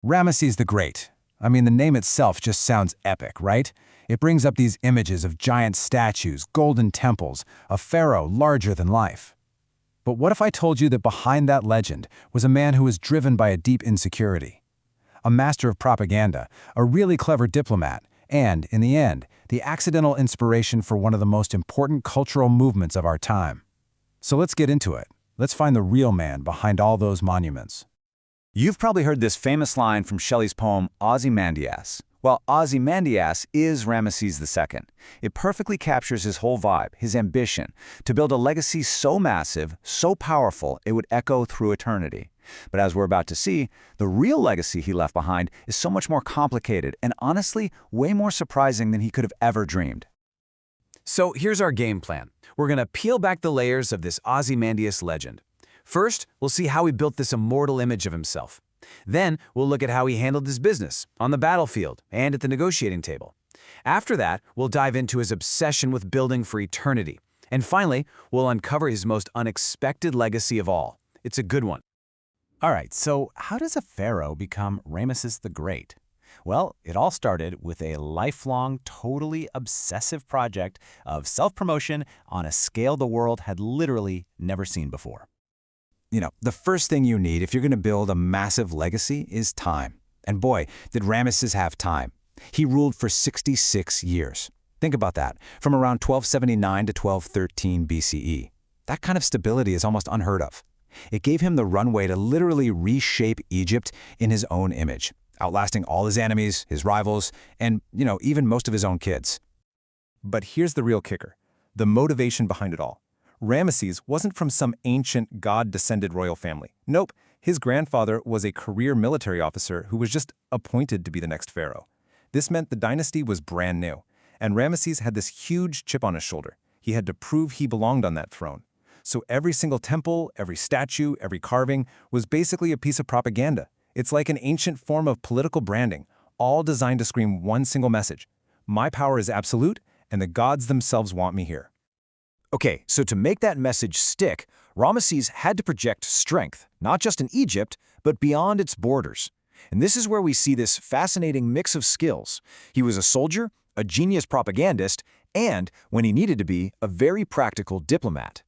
Ramesses the Great. I mean, the name itself just sounds epic, right? It brings up these images of giant statues, golden temples, a pharaoh larger than life. But what if I told you that behind that legend was a man who was driven by a deep insecurity? A master of propaganda, a really clever diplomat, and, in the end, the accidental inspiration for one of the most important cultural movements of our time. So let's get into it. Let's find the real man behind all those monuments. You've probably heard this famous line from Shelley's poem Ozymandias. Well, Ozymandias is Ramesses II. It perfectly captures his whole vibe, his ambition, to build a legacy so massive, so powerful, it would echo through eternity. But as we're about to see, the real legacy he left behind is so much more complicated and honestly, way more surprising than he could have ever dreamed. So here's our game plan. We're going to peel back the layers of this Ozymandias legend. First, we'll see how he built this immortal image of himself. Then, we'll look at how he handled his business, on the battlefield, and at the negotiating table. After that, we'll dive into his obsession with building for eternity. And finally, we'll uncover his most unexpected legacy of all. It's a good one. All right, so how does a pharaoh become Ramesses the Great? Well, it all started with a lifelong, totally obsessive project of self-promotion on a scale the world had literally never seen before. The first thing you need if you're going to build a massive legacy is time. And boy, did Ramesses have time. He ruled for 66 years. Think about that, from around 1279 to 1213 BCE. That kind of stability is almost unheard of. It gave him the runway to literally reshape Egypt in his own image, outlasting all his enemies, his rivals, and, even most of his own kids. But here's the real kicker, the motivation behind it all. Ramesses wasn't from some ancient God-descended royal family. Nope, his grandfather was a career military officer who was just appointed to be the next pharaoh. This meant the dynasty was brand new, and Ramesses had this huge chip on his shoulder. He had to prove he belonged on that throne. So every single temple, every statue, every carving was basically a piece of propaganda. It's like an ancient form of political branding, all designed to scream one single message. My power is absolute, and the gods themselves want me here. Okay, so to make that message stick, Ramesses had to project strength, not just in Egypt, but beyond its borders. And this is where we see this fascinating mix of skills. He was a soldier, a genius propagandist, and, when he needed to be, a very practical diplomat.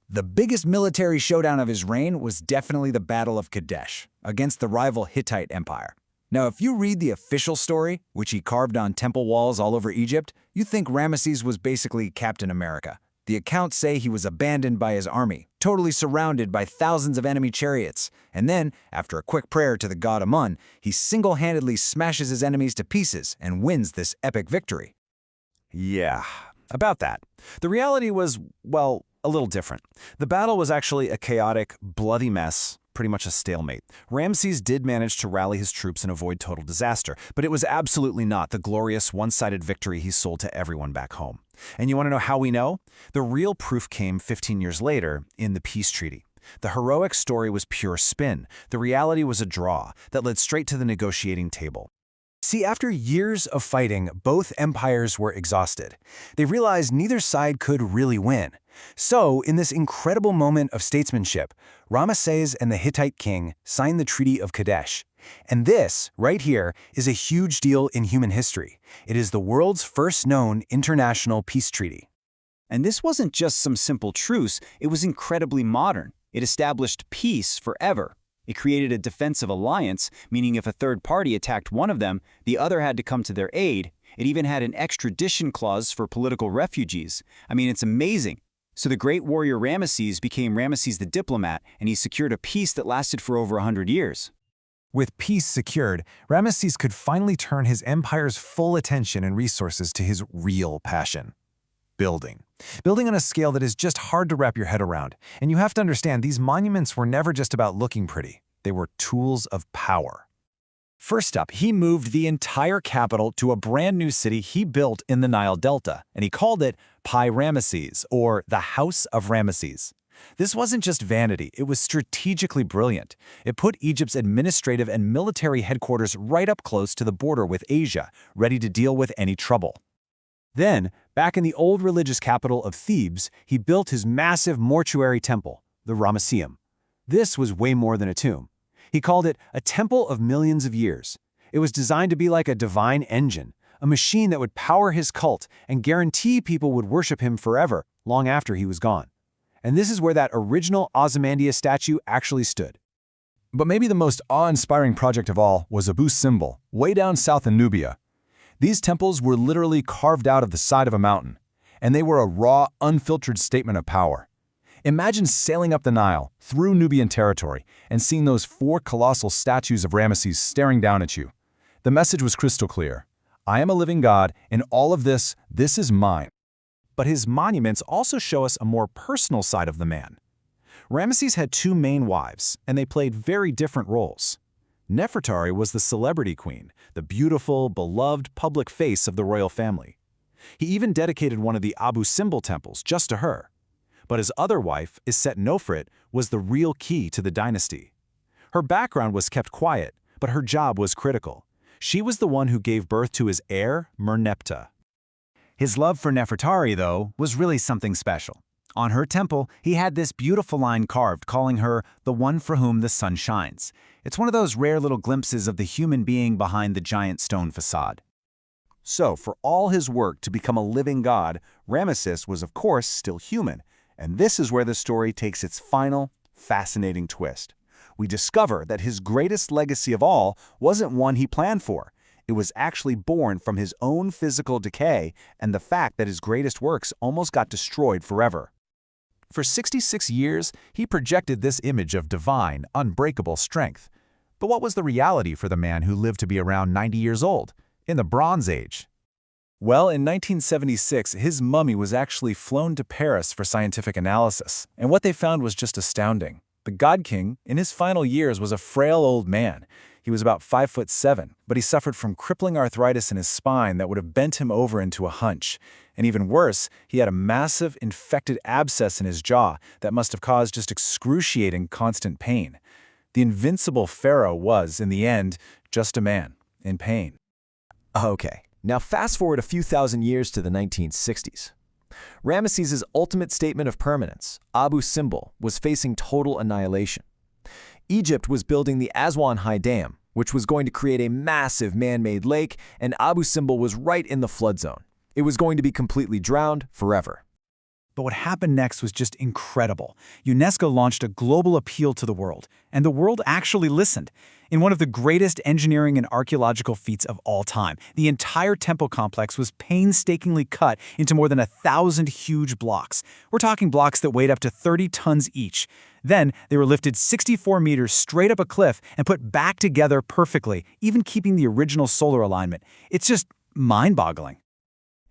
The biggest military showdown of his reign was definitely the Battle of Kadesh against the rival Hittite Empire. Now, if you read the official story, which he carved on temple walls all over Egypt, you think Ramesses was basically Captain America. The accounts say he was abandoned by his army, totally surrounded by thousands of enemy chariots, and then, after a quick prayer to the god Amun, he single-handedly smashes his enemies to pieces and wins this epic victory. Yeah, about that. The reality was, well, a little different. The battle was actually a chaotic, bloody mess, pretty much a stalemate. Ramesses did manage to rally his troops and avoid total disaster, but it was absolutely not the glorious, one-sided victory he sold to everyone back home. And you want to know how we know? The real proof came 15 years later in the peace treaty. The heroic story was pure spin. The reality was a draw that led straight to the negotiating table. See, after years of fighting, both empires were exhausted. They realized neither side could really win. So, in this incredible moment of statesmanship, Ramesses and the Hittite king signed the Treaty of Kadesh. And this, right here, is a huge deal in human history. It is the world's first known international peace treaty. And this wasn't just some simple truce, it was incredibly modern. It established peace forever. It created a defensive alliance, meaning if a third party attacked one of them, the other had to come to their aid. It even had an extradition clause for political refugees. I mean, it's amazing. So the great warrior Ramesses became Ramesses the diplomat, and he secured a peace that lasted for over 100 years. With peace secured, Ramesses could finally turn his empire's full attention and resources to his real passion: building. Building on a scale that is just hard to wrap your head around. And you have to understand, these monuments were never just about looking pretty. They were tools of power. First up, he moved the entire capital to a brand new city he built in the Nile Delta, and he called it Pi-Ramesses, or the House of Ramesses. This wasn't just vanity, it was strategically brilliant. It put Egypt's administrative and military headquarters right up close to the border with Asia, ready to deal with any trouble. Then, back in the old religious capital of Thebes, he built his massive mortuary temple, the Ramesseum. This was way more than a tomb. He called it a temple of millions of years. It was designed to be like a divine engine, a machine that would power his cult and guarantee people would worship him forever, long after he was gone. And this is where that original Ozymandias statue actually stood. But maybe the most awe-inspiring project of all was Abu Simbel, way down south in Nubia. These temples were literally carved out of the side of a mountain, and they were a raw, unfiltered statement of power. Imagine sailing up the Nile, through Nubian territory, and seeing those 4 colossal statues of Ramesses staring down at you. The message was crystal clear. I am a living god, and all of this is mine. But his monuments also show us a more personal side of the man. Ramesses had 2 main wives, and they played very different roles. Nefertari was the celebrity queen, the beautiful, beloved public face of the royal family. He even dedicated one of the Abu Simbel temples just to her. But his other wife, Nofret, was the real key to the dynasty. Her background was kept quiet, but her job was critical. She was the one who gave birth to his heir, Merneptah. His love for Nefertari, though, was really something special. On her temple, he had this beautiful line carved calling her the one for whom the sun shines. It's one of those rare little glimpses of the human being behind the giant stone facade. So, for all his work to become a living god, Ramesses was of course still human, and this is where the story takes its final, fascinating twist. We discover that his greatest legacy of all wasn't one he planned for. It was actually born from his own physical decay and the fact that his greatest works almost got destroyed forever. For 66 years, he projected this image of divine, unbreakable strength. But what was the reality for the man who lived to be around 90 years old, in the Bronze Age? Well, in 1976, his mummy was actually flown to Paris for scientific analysis, and what they found was just astounding. The God King, in his final years, was a frail old man. He was about 5'7", but he suffered from crippling arthritis in his spine that would have bent him over into a hunch. And even worse, he had a massive infected abscess in his jaw that must have caused just excruciating constant pain. The invincible Pharaoh was, in the end, just a man in pain. Okay, now fast forward a few thousand years to the 1960s. Ramesses' ultimate statement of permanence, Abu Simbel, was facing total annihilation. Egypt was building the Aswan High Dam, which was going to create a massive man-made lake, and Abu Simbel was right in the flood zone. It was going to be completely drowned forever. But what happened next was just incredible. UNESCO launched a global appeal to the world, and the world actually listened. In one of the greatest engineering and archaeological feats of all time, the entire temple complex was painstakingly cut into more than 1,000 huge blocks. We're talking blocks that weighed up to 30 tons each. Then, they were lifted 64 meters straight up a cliff and put back together perfectly, even keeping the original solar alignment. It's just mind-boggling.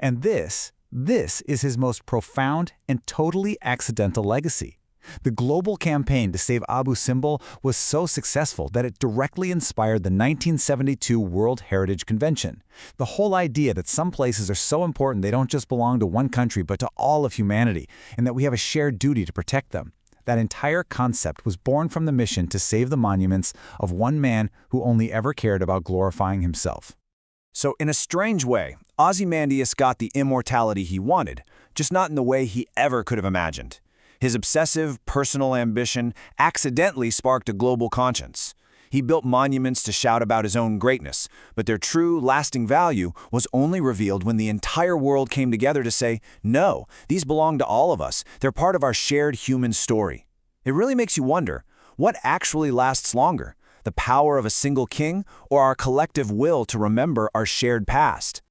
And this is his most profound and totally accidental legacy. The global campaign to save Abu Simbel was so successful that it directly inspired the 1972 World Heritage Convention. The whole idea that some places are so important they don't just belong to one country but to all of humanity, and that we have a shared duty to protect them. That entire concept was born from the mission to save the monuments of one man who only ever cared about glorifying himself. So in a strange way, Ozymandias got the immortality he wanted, just not in the way he ever could have imagined. His obsessive, personal ambition accidentally sparked a global conscience. He built monuments to shout about his own greatness, but their true, lasting value was only revealed when the entire world came together to say, no, these belong to all of us. They're part of our shared human story. It really makes you wonder, what actually lasts longer? The power of a single king or our collective will to remember our shared past?